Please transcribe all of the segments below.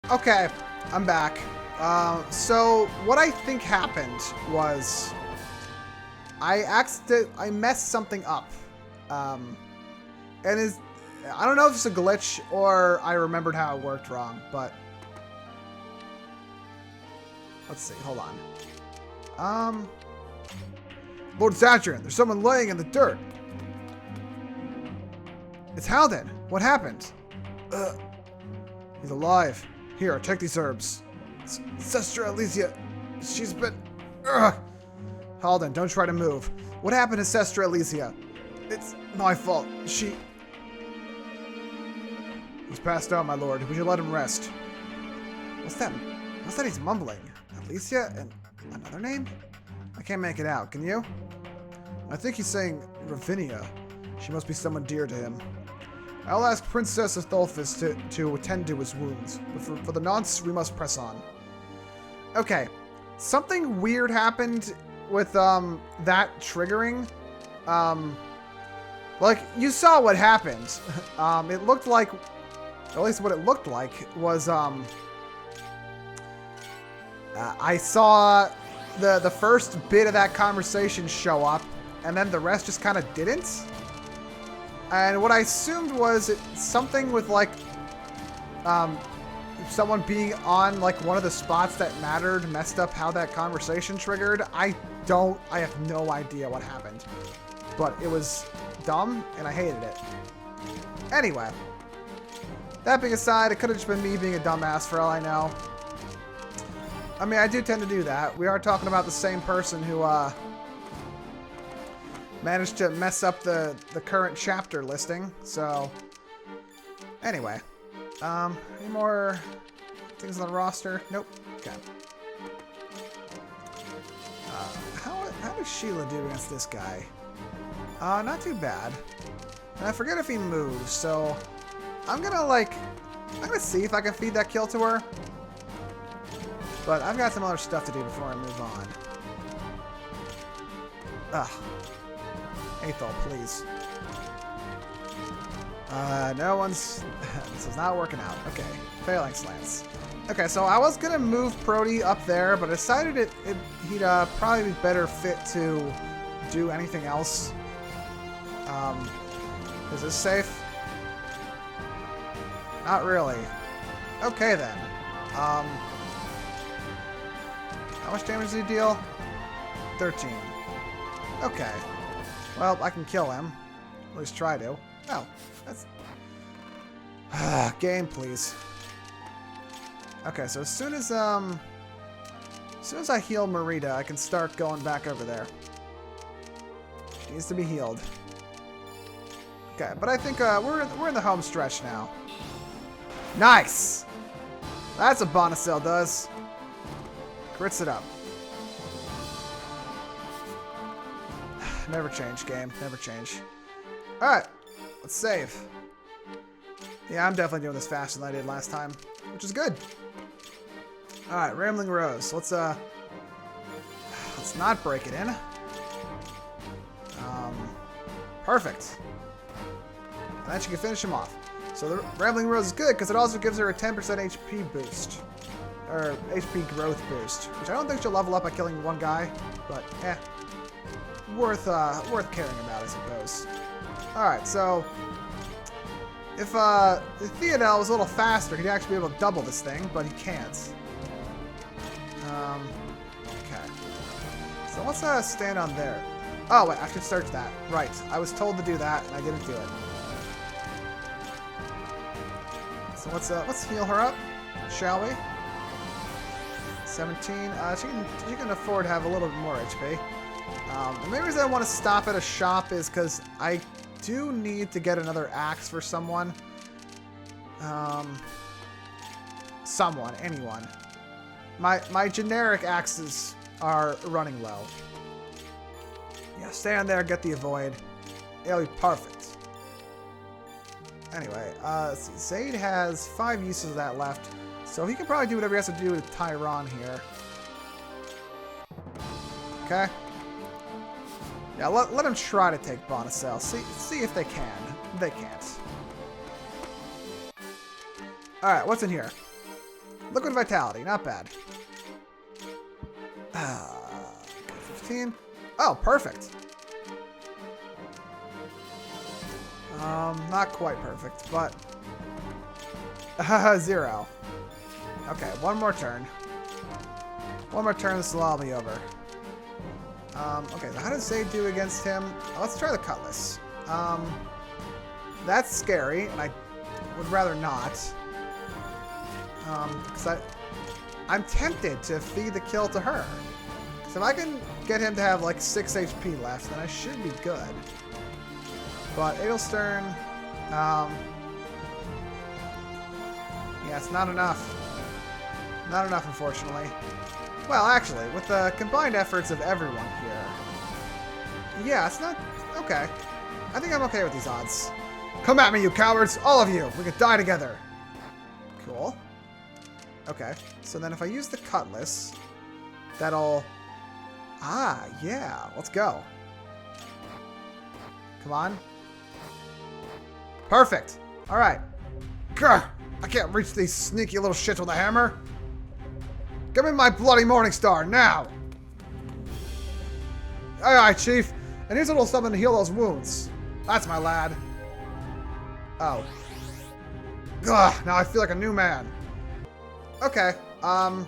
Okay, I'm back. So what I think happened was I messed something up. And I don't know if it's a glitch or I remembered how it worked wrong, but let's see, hold on. Lord Zadrian, there's someone laying in the dirt. It's Halden. What happened? He's alive. Here, take these herbs. Sestra Elysia, she's been... Halden, don't try to move. What happened to Sestra Elysia? It's my fault. He's passed out, my lord. Would you let him rest? What's that? What's that he's mumbling? Elysia and another name? I can't make it out. Can you? I think he's saying Ravinia. She must be someone dear to him. I'll ask Princess Atholfis to attend to his wounds. But for the nonce, we must press on. Okay. Something weird happened with that triggering. Like, you saw what happened. It looked like... At least what it looked like was... I saw the first bit of that conversation show up, and then the rest just kind of didn't. And what I assumed was something with, like, someone being on, like, one of the spots that mattered messed up how that conversation triggered. I have no idea what happened. But it was dumb, and I hated it. Anyway. That being aside, it could have just been me being a dumbass for all I know. I mean, I do tend to do that. We are talking about the same person who, managed to mess up the current chapter listing, so... Anyway. Any more things on the roster? Nope. Okay. How does Sheila do against this guy? Not too bad. And I forget if he moves, so... I'm gonna see if I can feed that kill to her. But I've got some other stuff to do before I move on. Ugh. Aethel, please. No one's... This is not working out. Okay. Failing slants. Okay, so I was gonna move Prody up there, but I decided he'd probably be better fit to do anything else. Is this safe? Not really. Okay, then. How much damage did he deal? 13. Okay. Well, I can kill him. At least try to. Oh, that's... Game, please. Okay, so as soon as I heal Marita, I can start going back over there. She needs to be healed. Okay, but I think we're in the home stretch now. Nice! That's what Bonacel does. Crits it up. Never change, game. Never change. Alright. Let's save. Yeah, I'm definitely doing this faster than I did last time, which is good. Alright, Rambling Rose. Let's not break it in. Perfect. And then she can finish him off. So the Rambling Rose is good because it also gives her a 10% HP boost. Or HP growth boost. Which I don't think she'll level up by killing one guy. But, worth caring about, I suppose. Alright, so... If Theodel was a little faster, he'd actually be able to double this thing, but he can't. Okay. So let's stand on there. Oh, wait, I should search that. Right. I was told to do that, and I didn't do it. So let's heal her up, shall we? 17. She can afford to have a little bit more HP. The main reason I want to stop at a shop is because I do need to get another axe for someone. Anyone. My generic axes are running low. Yeah, stand there, get the avoid. It'll be perfect. Anyway, let's see. Zaid has 5 uses of that left, so he can probably do whatever he has to do with Tyron here. Okay. Yeah, let him try to take Bonacel. See if they can. They can't. Alright, what's in here? Liquid Vitality, not bad. 15. Oh, perfect. Not quite perfect, but 0. Okay, one more turn. One more turn, this will all be over. Okay, so how does Zay do against him? Let's try the Cutlass. That's scary, and I would rather not. Because I'm tempted to feed the kill to her. So if I can get him to have like 6 HP left, then I should be good. But Edelstern, yeah, it's not enough. Not enough, unfortunately. Well, actually, with the combined efforts of everyone here, yeah, it's not... Okay. I think I'm okay with these odds. Come at me, you cowards! All of you! We could die together! Cool. Okay. So then if I use the Cutlass, that'll... Ah, yeah. Let's go. Come on. Perfect! Alright. Grr! I can't reach these sneaky little shits with a hammer. Give me my bloody Morningstar, now! Aye, aye, Chief. And here's a little something to heal those wounds. That's my lad. Oh. Ugh, now I feel like a new man. Okay, I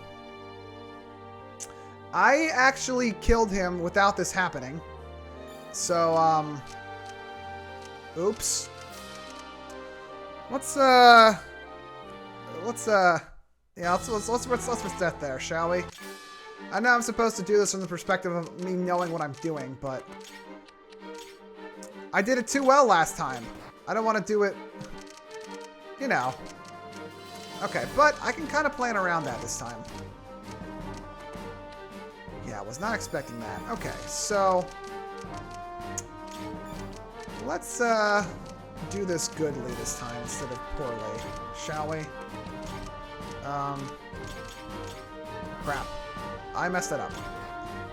actually killed him without this happening. So, oops. Yeah, let's reset there, shall we? I know I'm supposed to do this from the perspective of me knowing what I'm doing, but I did it too well last time. I don't want to do it, you know. Okay, but I can kind of plan around that this time. Yeah, I was not expecting that. Okay, so let's do this goodly this time instead of poorly, shall we? Crap. I messed it up.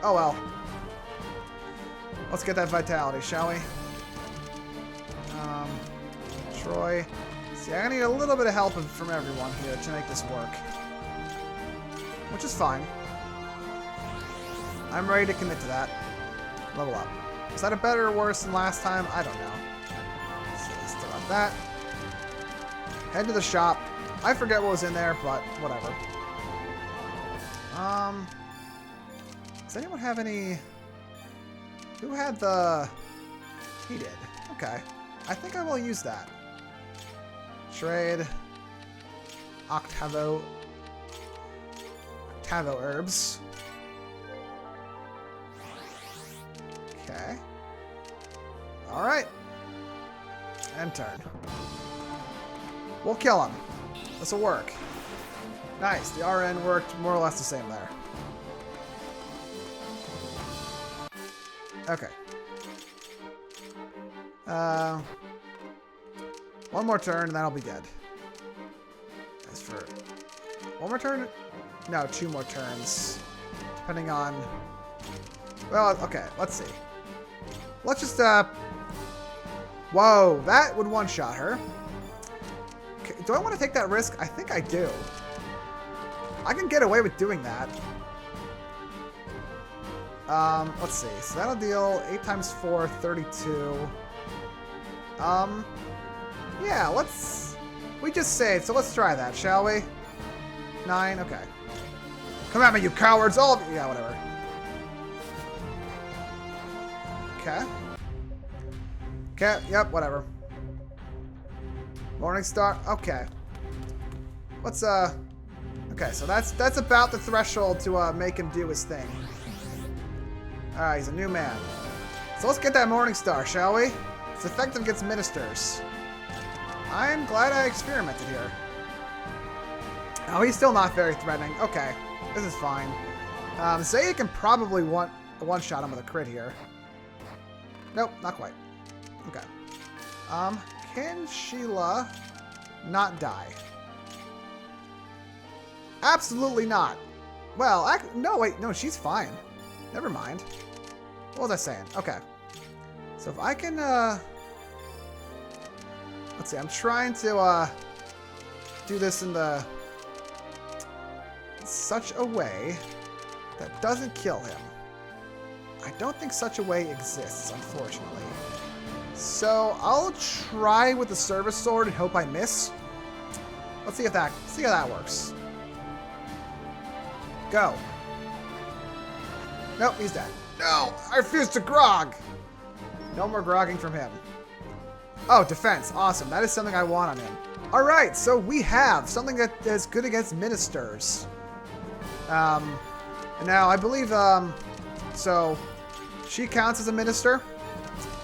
Oh well. Let's get that vitality, shall we? Troy. See, I need a little bit of help from everyone here to make this work. Which is fine. I'm ready to commit to that. Level up. Is that a better or worse than last time? I don't know. So let's do like that. Head to the shop. I forget what was in there, but whatever. Does anyone have any... Who had the... He did. Okay. I think I will use that. Trade. Octavo herbs. Okay. Alright. And turn. We'll kill him. This'll work. Nice. The RN worked more or less the same there. Okay. One more turn and that'll be dead. As for... One more turn? No, 2 more turns. Depending on... Well, okay. Let's see. Let's just, Whoa, that would one-shot her. Okay, do I want to take that risk? I think I do. I can get away with doing that. Let's see. So that'll deal 8 times 4, 32. Yeah, let's... We just saved, so let's try that, shall we? 9, okay. Come at me, you cowards! All of you! Yeah, whatever. Okay. Okay, yep, whatever. Morningstar, okay. Let's, okay, so that's about the threshold to, make him do his thing. Alright, he's a new man. So let's get that Morningstar, shall we? It's effective against ministers. I'm glad I experimented here. Oh, he's still not very threatening. Okay, this is fine. Zaya can probably one-shot him with a crit here. Nope, not quite. Okay. Can Sheila not die? Absolutely not. Well, no, wait, no, she's fine. Never mind. What was I saying? Okay. So if I can, let's see, I'm trying to, do this in the such a way that doesn't kill him. I don't think such a way exists, unfortunately. So I'll try with the service sword and hope I miss. Let's see how that works. Go. Nope, he's dead. No, I refuse to grog. No more grogging from him. Oh, defense. Awesome. That is something I want on him. All right, so we have something that is good against ministers. Now I believe so she counts as a minister,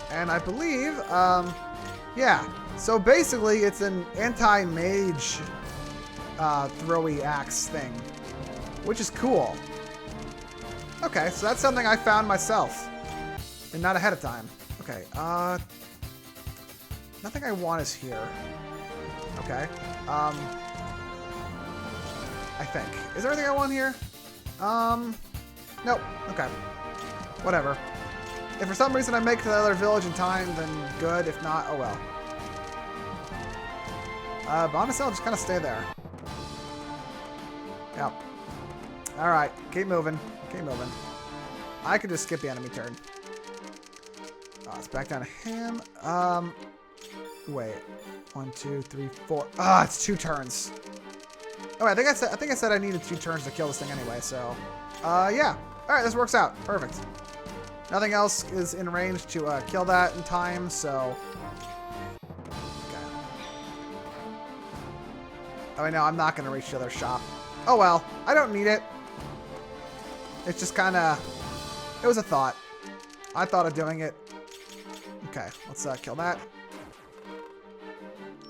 and I believe yeah. So basically, it's an anti-mage throwy axe thing, which is cool. Okay, so that's something I found myself, and not ahead of time. Okay, nothing I want is here. Okay, I think. Is there anything I want here? Nope. Okay. Whatever. If for some reason I make the other village in time, then good. If not, oh well. But honestly, I'll just kind of stay there. Yep. Alright, keep moving. Keep moving. I could just skip the enemy turn. It's back down to him. Wait. 1, 2, 3, 4. Ah, it's 2 turns. Oh, I think I said I needed 2 turns to kill this thing anyway, so yeah. Alright, this works out. Perfect. Nothing else is in range to kill that in time, so okay. Oh, no, I'm not gonna reach the other shop. Oh well, I don't need it. It's just kinda, it was a thought. I thought of doing it. Okay, let's kill that.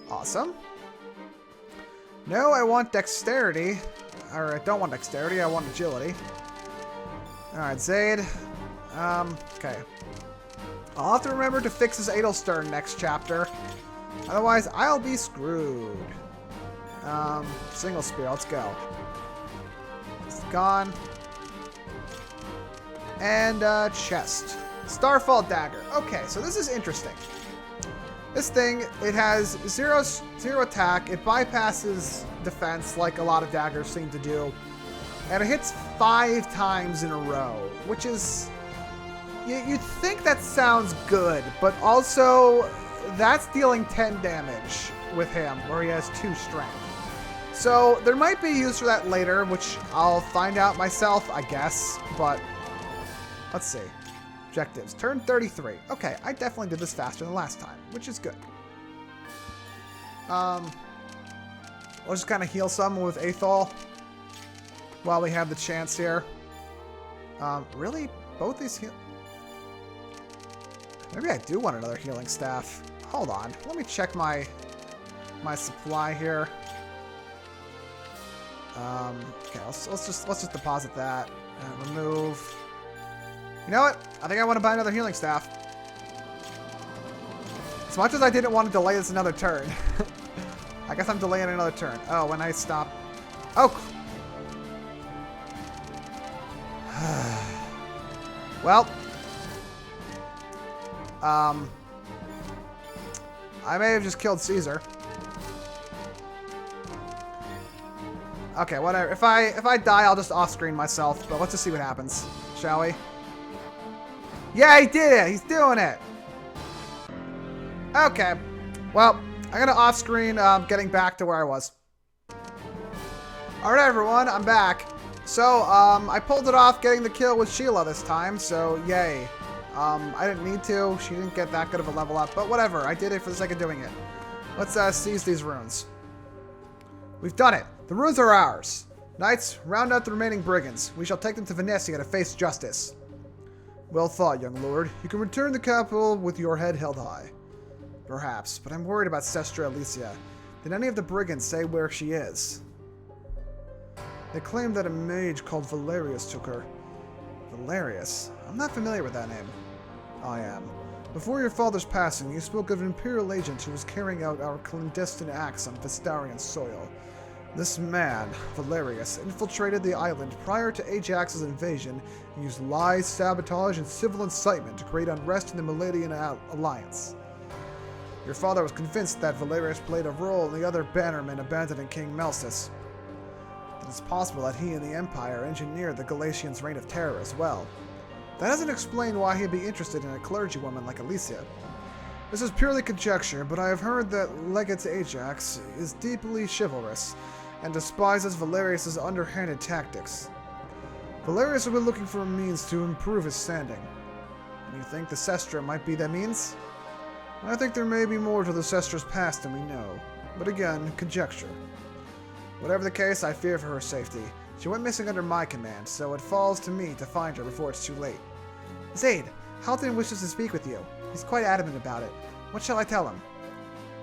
Awesome. No, I want dexterity. Or I don't want dexterity, I want agility. Alright, Zaid. Okay. I'll have to remember to fix his Edelstern next chapter. Otherwise, I'll be screwed. Single spear, let's go. It's gone. And, chest. Starfall dagger. Okay, so this is interesting. This thing, it has zero attack. It bypasses defense like a lot of daggers seem to do. And it hits 5 times in a row, which is... You'd think that sounds good, but also that's dealing 10 damage with him, where he has 2 strength. So there might be use for that later, which I'll find out myself, I guess. But let's see. Objectives. Turn 33. Okay, I definitely did this faster than last time, which is good. We'll just kind of heal someone with Aethol while we have the chance here. Really? Both these heal... Maybe I do want another healing staff. Hold on. Let me check my supply here. Okay, let's just deposit that. Remove. You know what? I think I want to buy another healing staff. As much as I didn't want to delay this another turn. I guess I'm delaying another turn. Oh, when I stop. Oh. Well. I may have just killed Caesar. Okay, whatever. If I die, I'll just off-screen myself. But let's just see what happens, shall we? Yeah, he did it! He's doing it! Okay. Well, I'm gonna off-screen getting back to where I was. Alright, everyone, I'm back. So, I pulled it off getting the kill with Sheila this time, so yay. I didn't need to. She didn't get that good of a level up, but whatever. I did it for the sake of doing it. Let's seize these runes. We've done it. The runes are ours. Knights, round out the remaining brigands. We shall take them to Venetia to face justice. Well thought, young lord. You can return the capital with your head held high. Perhaps, but I'm worried about Sestra Alicia. Did any of the brigands say where she is? They claim that a mage called Valerius took her. Valerius? I'm not familiar with that name. I am. Before your father's passing, you spoke of an Imperial agent who was carrying out our clandestine acts on Vestarian soil. This man, Valerius, infiltrated the island prior to Ajax's invasion and used lies, sabotage, and civil incitement to create unrest in the Miladian Alliance. Your father was convinced that Valerius played a role in the other bannermen abandoning King Melsus. It is possible that he and the Empire engineered the Galatians' reign of terror as well. That doesn't explain why he'd be interested in a clergywoman like Alicia. This is purely conjecture, but I have heard that Legate Ajax is deeply chivalrous and despises Valerius' underhanded tactics. Valerius will be looking for a means to improve his standing. And you think the Sestra might be that means? I think there may be more to the Sestra's past than we know, but again, conjecture. Whatever the case, I fear for her safety. She went missing under my command, so it falls to me to find her before it's too late. Zaid, Halton wishes to speak with you. He's quite adamant about it. What shall I tell him?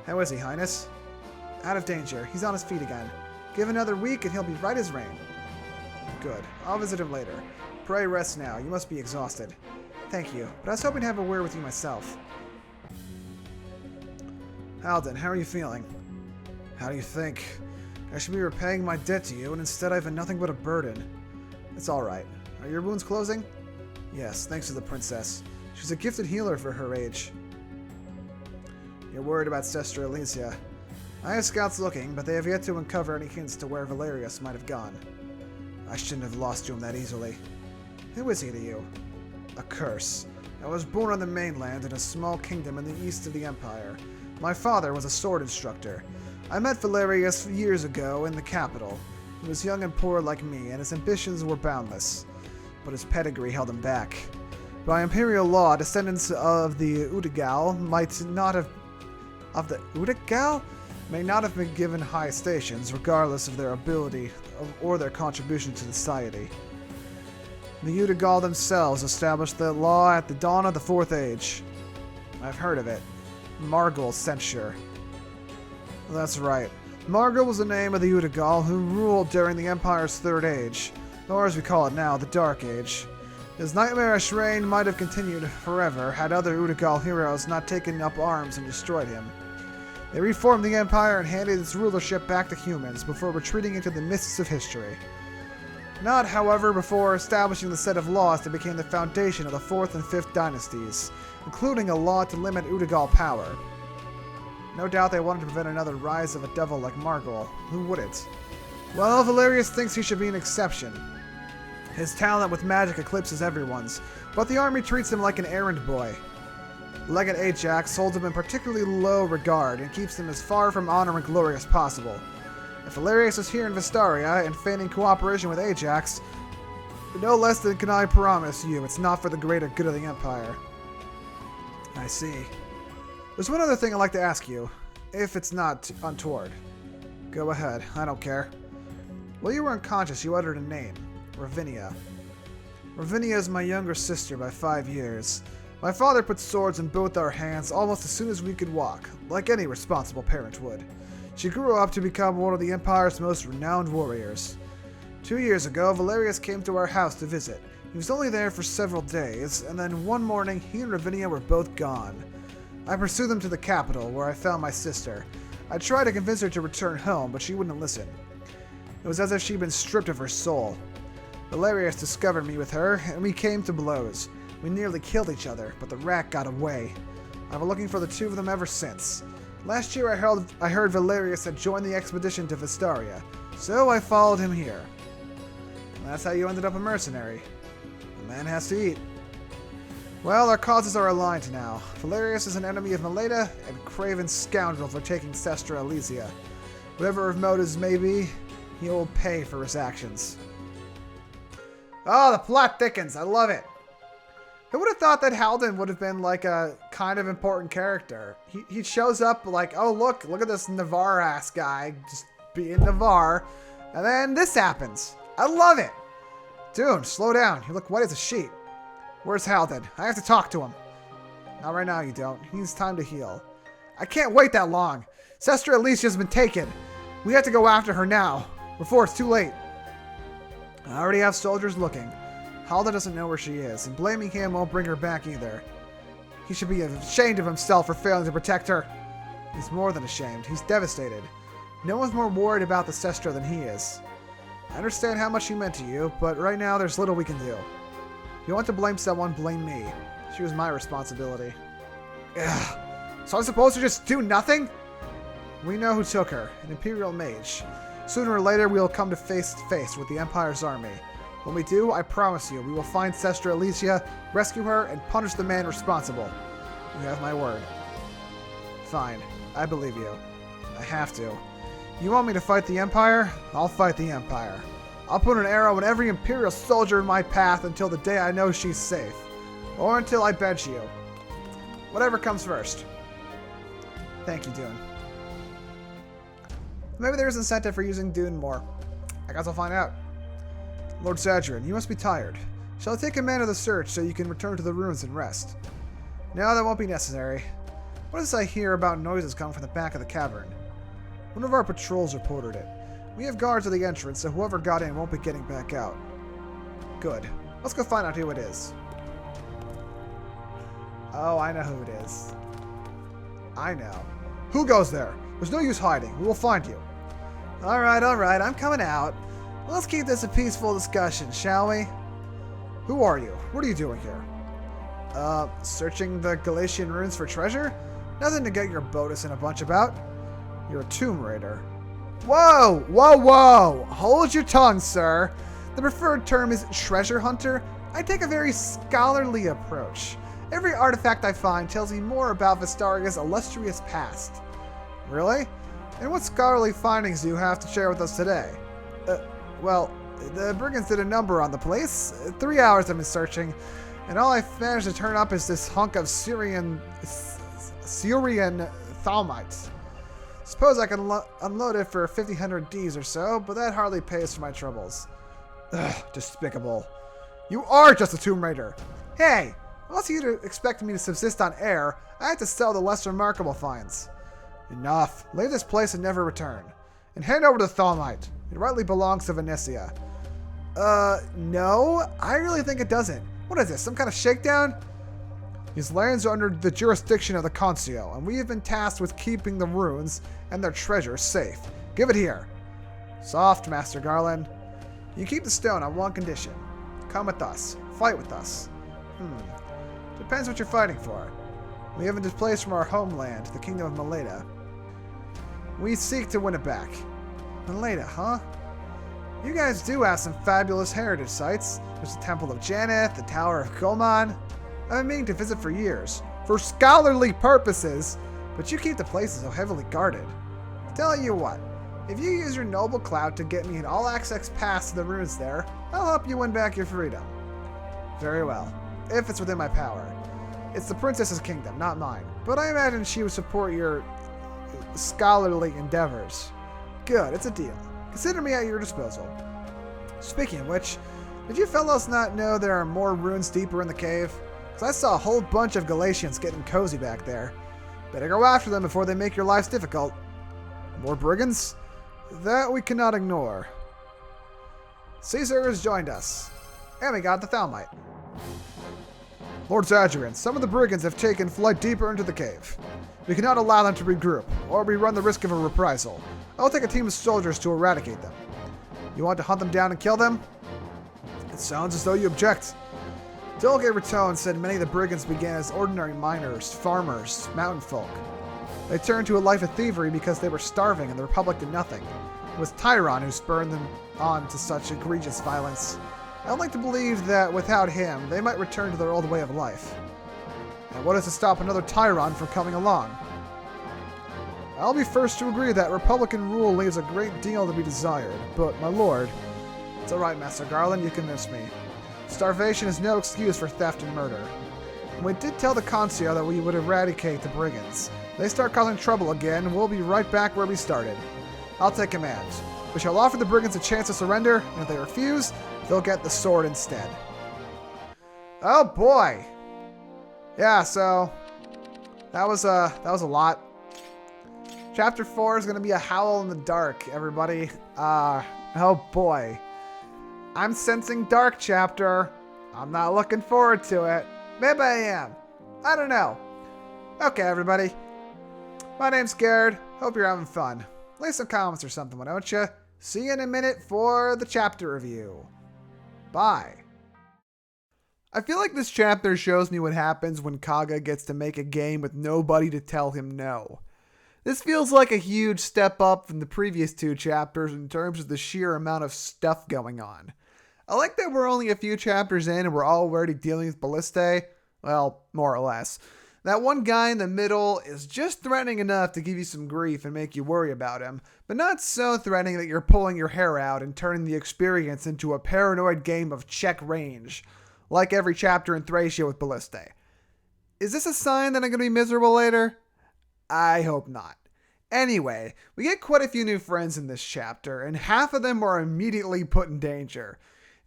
How is he, Highness? Out of danger. He's on his feet again. Give another week and he'll be right as rain. Good. I'll visit him later. Pray rest now. You must be exhausted. Thank you, but I was hoping to have a word with you myself. Halden, how are you feeling? How do you think? I should be repaying my debt to you, and instead I've been nothing but a burden. It's alright. Are your wounds closing? Yes, thanks to the princess. She's a gifted healer for her age. You're worried about Sestra Alicia. I have scouts looking, but they have yet to uncover any hints to where Valerius might have gone. I shouldn't have lost to him that easily. Who is he to you? A curse. I was born on the mainland in a small kingdom in the east of the Empire. My father was a sword instructor. I met Valerius years ago in the capital. He was young and poor like me, and his ambitions were boundless. But his pedigree held him back. By imperial law, descendants of the Udagal may not have been given high stations, regardless of their ability or their contribution to society. The Udagal themselves established the law at the dawn of the Fourth Age. I've heard of it. Margul's censure. That's right. Margul was the name of the Udagal who ruled during the Empire's Third Age, or as we call it now, the Dark Age. His nightmarish reign might have continued forever had other Udagal heroes not taken up arms and destroyed him. They reformed the Empire and handed its rulership back to humans before retreating into the mists of history. Not, however, before establishing the set of laws that became the foundation of the 4th and 5th dynasties, including a law to limit Udagal power. No doubt they wanted to prevent another rise of a devil like Margul. Who wouldn't? Well, Valerius thinks he should be an exception. His talent with magic eclipses everyone's, but the army treats him like an errand boy. Legate Ajax holds him in particularly low regard and keeps him as far from honor and glory as possible. If Valerius is here in Vestaria and feigning cooperation with Ajax, no less than can I promise you it's not for the greater good of the Empire. I see. There's one other thing I'd like to ask you, if it's not untoward. Go ahead, I don't care. While you were unconscious, you uttered a name. Ravinia. Ravinia is my younger sister by 5 years. My father put swords in both our hands almost as soon as we could walk, like any responsible parent would. She grew up to become one of the Empire's most renowned warriors. 2 years ago, Valerius came to our house to visit. He was only there for several days, and then one morning, he and Ravinia were both gone. I pursued them to the capital, where I found my sister. I tried to convince her to return home, but she wouldn't listen. It was as if she'd been stripped of her soul. Valerius discovered me with her, and we came to blows. We nearly killed each other, but the rat got away. I've been looking for the two of them ever since. Last year I heard Valerius had joined the expedition to Vestaria, so I followed him here. And that's how you ended up a mercenary. A man has to eat. Well, our causes are aligned now. Valerius is an enemy of Mileta and craven scoundrel for taking Sestra Elysia. Whatever his motives may be, he will pay for his actions. Oh, the plot thickens. I love it. Who would have thought that Halden would have been like a kind of important character? He shows up like, oh, look at this Navarre-ass guy just being Navarre. And then this happens. I love it. Dude, slow down. You look white as a sheet. Where's Halden? I have to talk to him. Not right now, you don't. He needs time to heal. I can't wait that long. Sestra Alicia's been taken. We have to go after her now, before it's too late. I already have soldiers looking. Halden doesn't know where she is, and blaming him won't bring her back either. He should be ashamed of himself for failing to protect her. He's more than ashamed. He's devastated. No one's more worried about the Sestra than he is. I understand how much she meant to you, but right now there's little we can do. If you want to blame someone, blame me. She was my responsibility. Ugh. So I'm supposed to just do nothing? We know who took her, an Imperial mage. Sooner or later, we will come to face with the Empire's army. When we do, I promise you, we will find Sestra Elysia, rescue her, and punish the man responsible. You have my word. Fine. I believe you. I have to. You want me to fight the Empire? I'll fight the Empire. I'll put an arrow in every Imperial soldier in my path until the day I know she's safe. Or until I bench you. Whatever comes first. Thank you, Dune. Maybe there's incentive for using Dune more. I guess I'll find out. Lord Zadrian, you must be tired. Shall I take command of the search so you can return to the ruins and rest? No, that won't be necessary. What is I hear about noises coming from the back of the cavern? One of our patrols reported it. We have guards at the entrance, so whoever got in won't be getting back out. Good. Let's go find out who it is. Oh, I know who it is. I know. Who goes there? There's no use hiding. We will find you. Alright, I'm coming out. Let's keep this a peaceful discussion, shall we? Who are you? What are you doing here? Searching the Galatian ruins for treasure? Nothing to get your Bodus in a bunch about. You're a tomb raider. Whoa! Hold your tongue, sir. The preferred term is treasure hunter. I take a very scholarly approach. Every artifact I find tells me more about Vestaria's illustrious past. Really? And what scholarly findings do you have to share with us today? Well, the brigands did a number on the place. 3 hours I've been searching, and all I've managed to turn up is this hunk of Syrian thalmite. Suppose I can unload it for 1,500 Ds or so, but that hardly pays for my troubles. Ugh, despicable. You are just a tomb raider. Hey, unless you expect me to subsist on air, I have to sell the less remarkable finds. Enough. Leave this place and never return. And hand over the thalmite. It rightly belongs to Venetia. No, I really think it doesn't. What is this, some kind of shakedown? These lands are under the jurisdiction of the Concio, and we have been tasked with keeping the ruins and their treasure safe. Give it here. Soft, Master Garland. You keep the stone on one condition. Come with us. Fight with us. Depends what you're fighting for. We have been displaced from our homeland, the Kingdom of Maleda. We seek to win it back. Maleda, huh? You guys do have some fabulous heritage sites. There's the Temple of Janeth, the Tower of Goman. I've been meaning to visit for years, for scholarly purposes, but you keep the places so heavily guarded. Tell you what, if you use your noble clout to get me an all-access pass to the ruins there, I'll help you win back your freedom. Very well, if it's within my power. It's the princess's kingdom, not mine, but I imagine she would support your scholarly endeavors. Good, it's a deal. Consider me at your disposal. Speaking of which, did you fellows not know there are more ruins deeper in the cave? Because I saw a whole bunch of Galatians getting cozy back there. Better go after them before they make your lives difficult. More brigands? That we cannot ignore. Caesar has joined us. And we got the thalmite. Lord Zadrian, some of the brigands have taken flight deeper into the cave. We cannot allow them to regroup, or we run the risk of a reprisal. I'll take a team of soldiers to eradicate them. You want to hunt them down and kill them? It sounds as though you object. Dilge Raton said many of the brigands began as ordinary miners, farmers, mountain folk. They turned to a life of thievery because they were starving and the Republic did nothing. It was Tyron who spurred them on to such egregious violence. I'd like to believe that without him, they might return to their old way of life. And what is to stop another Tyron from coming along? I'll be first to agree that Republican rule leaves a great deal to be desired, but, my lord... It's alright, Master Garland, you convinced me. Starvation is no excuse for theft and murder. We did tell the Concio that we would eradicate the brigands. If they start causing trouble again, we'll be right back where we started. I'll take command. We shall offer the brigands a chance to surrender, and if they refuse, they'll get the sword instead. Oh boy! Yeah, so... That was a lot. Chapter 4 is going to be a howl in the dark, everybody. Oh boy. I'm sensing dark chapter. I'm not looking forward to it. Maybe I am. I don't know. Okay, everybody. My name's Garrett. Hope you're having fun. Leave some comments or something, why don't you? See you in a minute for the chapter review. Bye. I feel like this chapter shows me what happens when Kaga gets to make a game with nobody to tell him no. This feels like a huge step up from the previous two chapters in terms of the sheer amount of stuff going on. I like that we're only a few chapters in and we're already dealing with Ballistae. Well, more or less. That one guy in the middle is just threatening enough to give you some grief and make you worry about him, but not so threatening that you're pulling your hair out and turning the experience into a paranoid game of check range, like every chapter in Thracia with Ballistae. Is this a sign that I'm going to be miserable later? I hope not. Anyway, we get quite a few new friends in this chapter, and half of them are immediately put in danger.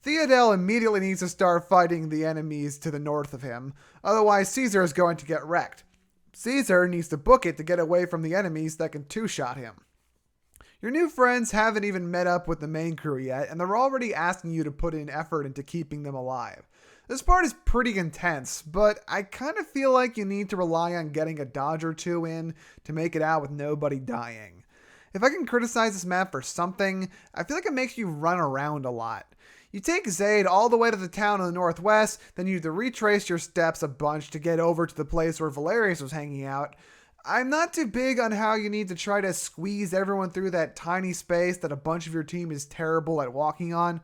Theodel immediately needs to start fighting the enemies to the north of him, otherwise Caesar is going to get wrecked. Caesar needs to book it to get away from the enemies that can two-shot him. Your new friends haven't even met up with the main crew yet, and they're already asking you to put in effort into keeping them alive. This part is pretty intense, but I kind of feel like you need to rely on getting a dodge or two in to make it out with nobody dying. If I can criticize this map for something, I feel like it makes you run around a lot. You take Zaid all the way to the town in the northwest, then you have to retrace your steps a bunch to get over to the place where Valerius was hanging out. I'm not too big on how you need to try to squeeze everyone through that tiny space that a bunch of your team is terrible at walking on.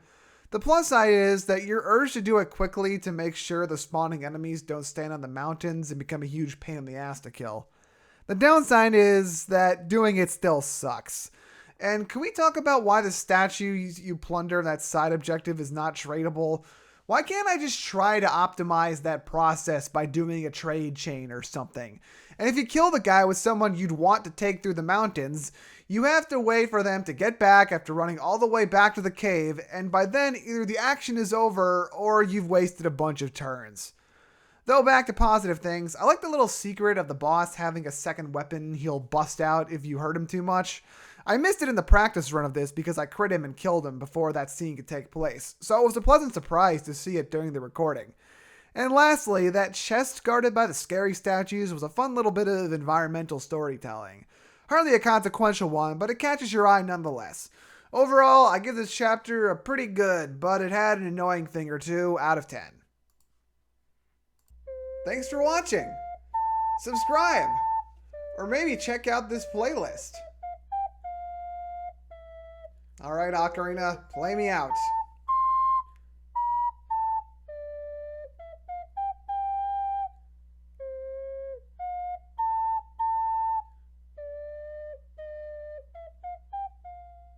The plus side is that you're urged to do it quickly to make sure the spawning enemies don't stand on the mountains and become a huge pain in the ass to kill. The downside is that doing it still sucks. And can we talk about why the statues you plunder, that side objective, is not tradable? Why can't I just try to optimize that process by doing a trade chain or something? And if you kill the guy with someone you'd want to take through the mountains, you have to wait for them to get back after running all the way back to the cave, and by then either the action is over or you've wasted a bunch of turns. Though back to positive things, I like the little secret of the boss having a second weapon he'll bust out if you hurt him too much. I missed it in the practice run of this because I crit him and killed him before that scene could take place, so it was a pleasant surprise to see it during the recording. And lastly, that chest guarded by the scary statues was a fun little bit of environmental storytelling. Hardly a consequential one, but it catches your eye nonetheless. Overall, I give this chapter a pretty good, but it had an annoying thing or two out of 10. Thanks for watching. Subscribe, or maybe check out this playlist. Alright, Ocarina, play me out.